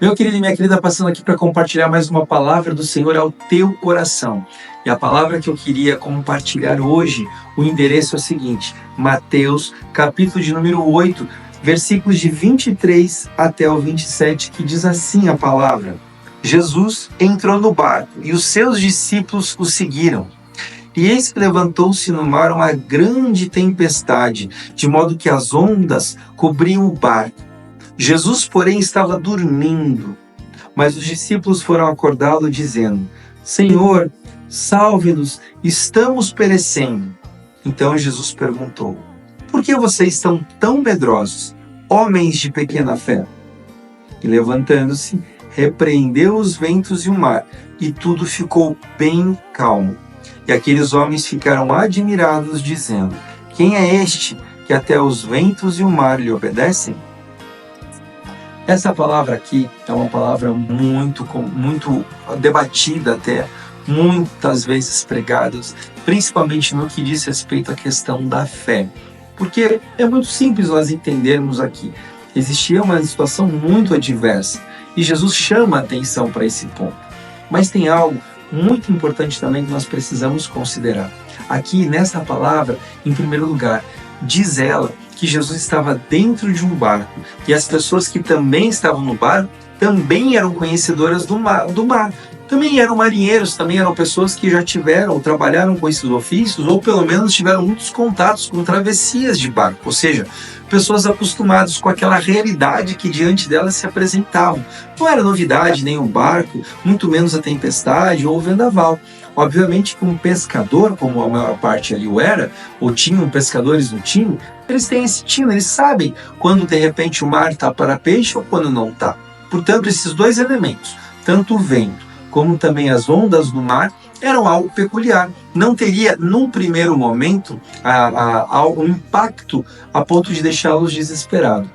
Meu querido e minha querida, passando aqui para compartilhar mais uma palavra do Senhor ao teu coração. E a palavra que eu queria compartilhar hoje, o endereço é o seguinte: Mateus, capítulo de número 8, versículos de 23 até o 27, que diz assim a palavra: Jesus entrou no barco e os seus discípulos o seguiram. E eis que levantou-se no mar uma grande tempestade, de modo que as ondas cobriam o barco. Jesus, porém, estava dormindo, mas os discípulos foram acordá-lo, dizendo: Senhor, salve-nos, estamos perecendo. Então Jesus perguntou: Por que vocês estão tão medrosos, homens de pequena fé? E levantando-se, repreendeu os ventos e o mar, e tudo ficou bem calmo. E aqueles homens ficaram admirados, dizendo: Quem é este que até os ventos e o mar lhe obedecem? Essa palavra aqui é uma palavra muito debatida até, muitas vezes pregadas, principalmente no que diz respeito à questão da fé. Porque é muito simples nós entendermos aqui. Existia uma situação muito adversa e Jesus chama a atenção para esse ponto. Mas tem algo muito importante também que nós precisamos considerar. Aqui, nessa palavra, em primeiro lugar, diz ela que Jesus estava dentro de um barco e as pessoas que também estavam no barco também eram conhecedoras do mar. Também eram marinheiros, também eram pessoas que já tiveram ou trabalharam com esses ofícios ou pelo menos tiveram muitos contatos com travessias de barco, ou seja, pessoas acostumadas com aquela realidade que diante delas se apresentavam. Não era novidade nem o barco, muito menos a tempestade ou o vendaval. Obviamente que um pescador, como a maior parte ali o era, ou tinham pescadores no time, eles têm esse tino, eles sabem quando de repente o mar está para peixe ou quando não está. Portanto, esses dois elementos, tanto o vento como também as ondas do mar, eram algo peculiar. Não teria, num primeiro momento, um impacto a ponto de deixá-los desesperados.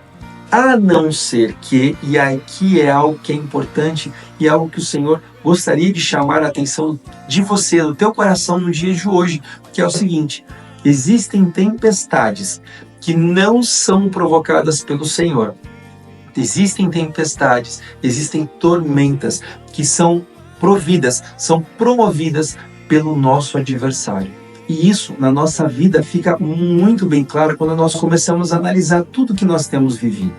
A não ser que, e aqui é algo que é importante e algo que o Senhor gostaria de chamar a atenção de você, do teu coração no dia de hoje, que é o seguinte: existem tempestades que não são provocadas pelo Senhor. Existem tempestades, existem tormentas que são são promovidas pelo nosso adversário. E isso na nossa vida fica muito bem claro quando nós começamos a analisar tudo que nós temos vivido.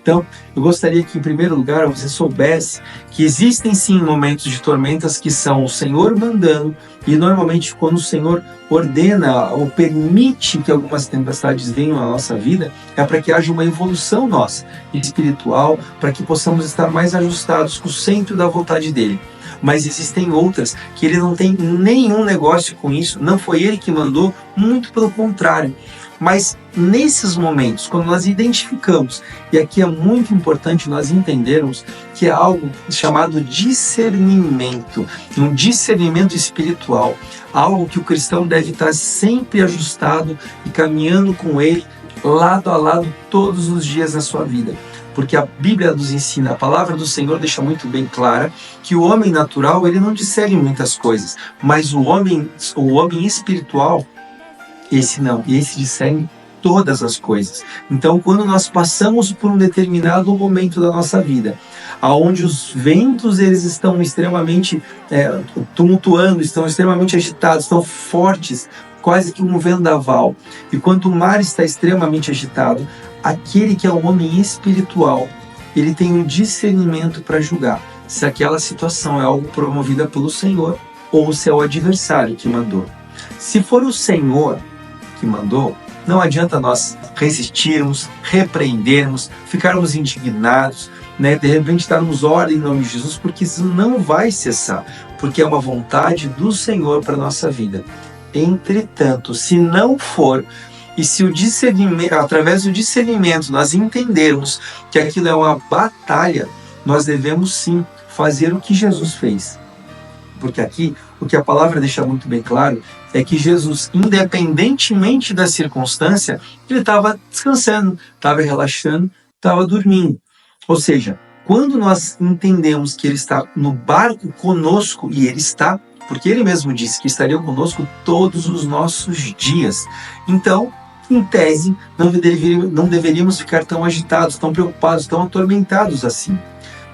Então, eu gostaria que, em primeiro lugar, você soubesse que existem sim momentos de tormentas que são o Senhor mandando, e normalmente quando o Senhor ordena ou permite que algumas tempestades venham à nossa vida, é para que haja uma evolução nossa, espiritual, para que possamos estar mais ajustados com o centro da vontade dele. Mas existem outras que ele não tem nenhum negócio com isso, não foi ele que mandou, muito pelo contrário. Mas nesses momentos, quando nós identificamos, e aqui é muito importante nós entendermos que é algo chamado discernimento, um discernimento espiritual, algo que o cristão deve estar sempre ajustado e caminhando com ele, lado a lado, todos os dias da sua vida. Porque a Bíblia nos ensina, a palavra do Senhor deixa muito bem clara que o homem natural ele não discerne muitas coisas, mas o homem espiritual, esse não, e esse discerne todas as coisas. Então, quando nós passamos por um determinado momento da nossa vida, aonde os ventos eles estão extremamente tumultuando, estão extremamente agitados, estão fortes, quase que um vendaval, e quando o mar está extremamente agitado, aquele que é um homem espiritual, ele tem um discernimento para julgar se aquela situação é algo promovida pelo Senhor ou se é o adversário que mandou. Se for o Senhor que mandou, não adianta nós resistirmos, repreendermos, ficarmos indignados, de repente darmos ordem em nome de Jesus, porque isso não vai cessar, porque é uma vontade do Senhor para a nossa vida. Entretanto, se não for, e se o discernimento, através do discernimento nós entendermos que aquilo é uma batalha, nós devemos sim fazer o que Jesus fez. Porque aqui, o que a palavra deixa muito bem claro, é que Jesus, independentemente da circunstância, ele estava descansando, estava relaxando, estava dormindo. Ou seja, quando nós entendemos que ele está no barco conosco, e ele está, porque ele mesmo disse que estaria conosco todos os nossos dias. Então, em tese, não deveríamos ficar tão agitados, tão preocupados, tão atormentados assim.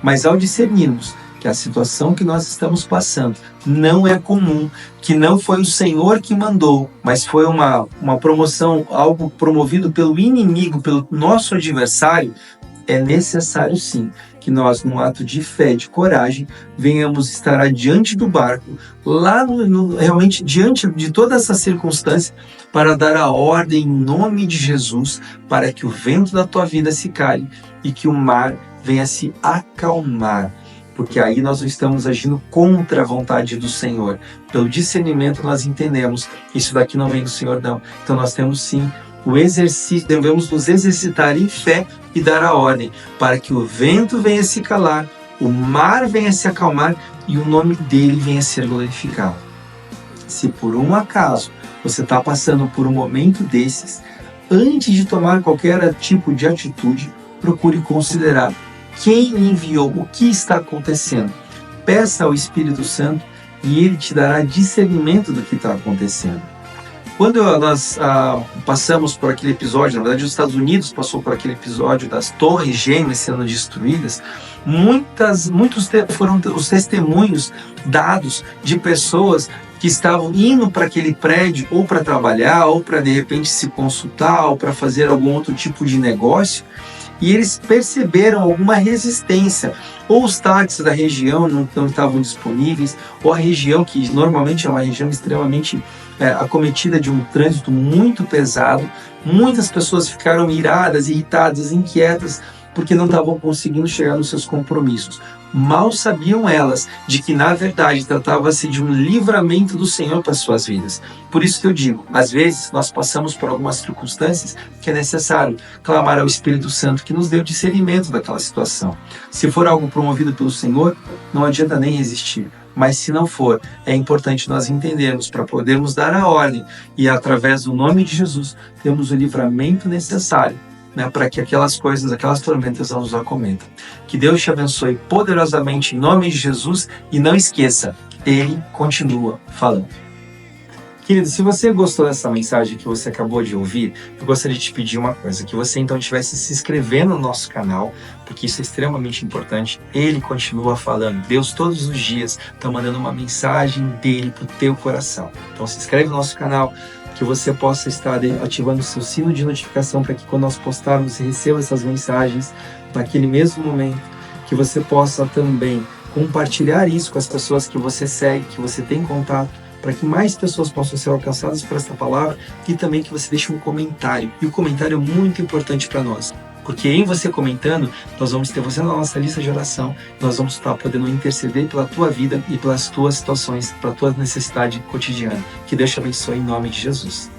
Mas ao discernirmos que a situação que nós estamos passando não é comum, que não foi o Senhor que mandou, mas foi uma promoção, algo promovido pelo inimigo, pelo nosso adversário, é necessário sim que nós, num ato de fé, de coragem, venhamos estar adiante do barco, lá realmente diante de toda essa circunstância, para dar a ordem em nome de Jesus, para que o vento da tua vida se cale e que o mar venha se acalmar. Porque aí nós estamos agindo contra a vontade do Senhor. Pelo discernimento nós entendemos que isso daqui não vem do Senhor, não. Então nós temos sim o exercício, devemos nos exercitar em fé e dar a ordem para que o vento venha se calar, o mar venha se acalmar e o nome dele venha a ser glorificado. Se por um acaso você está passando por um momento desses, antes de tomar qualquer tipo de atitude, procure considerar quem me enviou, o que está acontecendo. Peça ao Espírito Santo e ele te dará discernimento do que está acontecendo. Quando nós passamos por aquele episódio, na verdade os Estados Unidos passou por aquele episódio das torres gêmeas sendo destruídas, muitos foram os testemunhos dados de pessoas que estavam indo para aquele prédio ou para trabalhar, ou para de repente se consultar, ou para fazer algum outro tipo de negócio, e eles perceberam alguma resistência, ou os táxis da região não estavam disponíveis, ou a região, que normalmente é uma região extremamente acometida de um trânsito muito pesado, muitas pessoas ficaram iradas, irritadas, inquietas, porque não estavam conseguindo chegar nos seus compromissos. Mal sabiam elas de que, na verdade, tratava-se de um livramento do Senhor para as suas vidas. Por isso que eu digo, às vezes nós passamos por algumas circunstâncias que é necessário clamar ao Espírito Santo que nos dê o discernimento daquela situação. Se for algo promovido pelo Senhor, não adianta nem resistir. Mas se não for, é importante nós entendermos para podermos dar a ordem e, através do nome de Jesus, termos o livramento necessário, para que aquelas coisas, aquelas tormentas não nos acometam. Que Deus te abençoe poderosamente em nome de Jesus e não esqueça, Ele continua falando. Querido, se você gostou dessa mensagem que você acabou de ouvir, eu gostaria de te pedir uma coisa, que você então estivesse se inscrevendo no nosso canal, porque isso é extremamente importante. Ele continua falando. Deus todos os dias está mandando uma mensagem dele para o teu coração. Então se inscreve no nosso canal, que você possa estar ativando o seu sino de notificação para que quando nós postarmos você receba essas mensagens naquele mesmo momento, que você possa também compartilhar isso com as pessoas que você segue, que você tem contato, para que mais pessoas possam ser alcançadas por esta palavra, e também que você deixe um comentário. E o comentário é muito importante para nós, porque em você comentando, nós vamos ter você na nossa lista de oração, nós vamos estar podendo interceder pela tua vida e pelas tuas situações, pela tua necessidade cotidiana. Que Deus te abençoe em nome de Jesus.